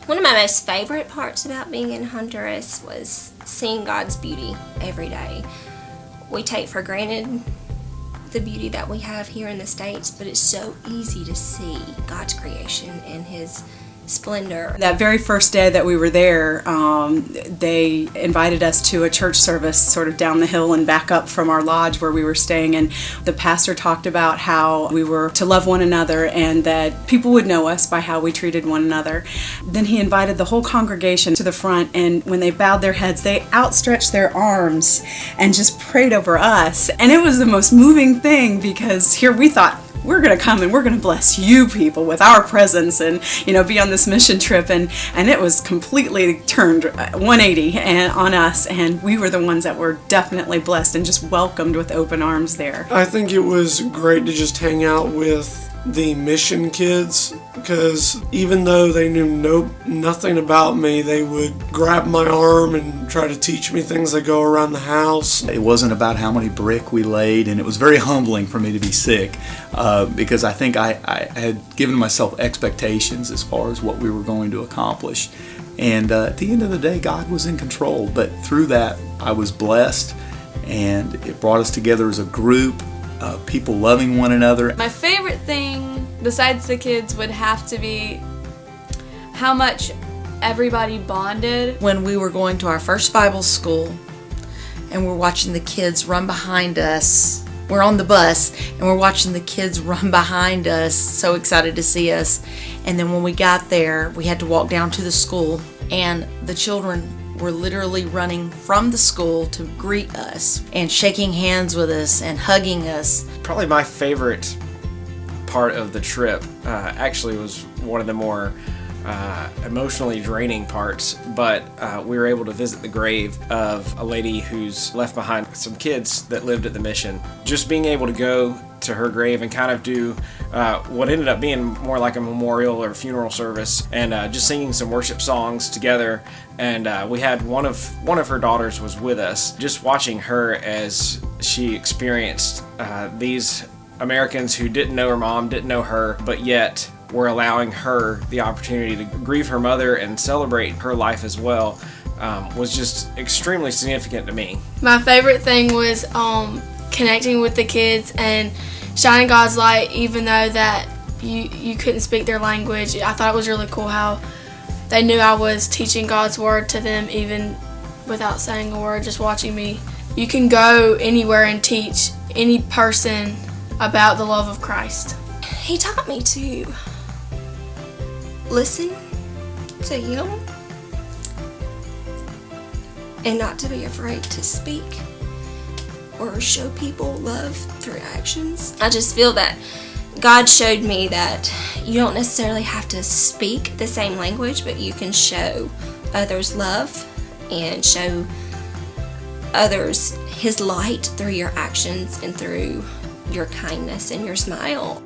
One of my most favorite parts about being in Honduras was seeing God's beauty every day. We take for granted the beauty that we have here in the States, but it's so easy to see God's creation and His splendor. That very first day that we were there, they invited us to a church service sort of down the hill and back up from our lodge where we were staying, and the pastor talked about how we were to love one another and that people would know us by how we treated one another. Then he invited the whole congregation to the front, and when they bowed their heads, they outstretched their arms and just prayed over us. And it was the most moving thing, because here we thought, we're going to come and we're going to bless you people with our presence and, be on this mission trip. And it was completely turned 180 on us. And we were the ones that were definitely blessed and just welcomed with open arms there. I think it was great to just hang out with the mission kids, because even though they knew nothing about me, they would grab my arm and try to teach me things that go around the house. It wasn't about how many brick we laid, and it was very humbling for me to be sick, because I think I had given myself expectations as far as what we were going to accomplish. And at the end of the day, God was in control, but through that I was blessed, and it brought us together as a group. People loving one another. My favorite thing, besides the kids, would have to be how much everybody bonded. When we were going to our first Bible school and we're watching the kids run behind us, we're on the bus and we're watching the kids run behind us, so excited to see us. And then when we got there, we had to walk down to the school, and the children were literally running from the school to greet us and shaking hands with us and hugging us. Probably my favorite part of the trip actually was one of the more emotionally draining parts, but we were able to visit the grave of a lady who's left behind some kids that lived at the mission. Just being able to go to her grave and kind of do what ended up being more like a memorial or funeral service, and just singing some worship songs together. And we had one of her daughters was with us. Just watching her as she experienced these Americans who didn't know her mom, didn't know her, but yet were allowing her the opportunity to grieve her mother and celebrate her life as well, was just extremely significant to me. My favorite thing was connecting with the kids and shining God's light, even though that you couldn't speak their language. I thought it was really cool how they knew I was teaching God's word to them even without saying a word, just watching me. You can go anywhere and teach any person about the love of Christ. He taught me to listen to Him and not to be afraid to speak or show people love through actions. I just feel that God showed me that you don't necessarily have to speak the same language, but you can show others love and show others His light through your actions and through your kindness and your smile.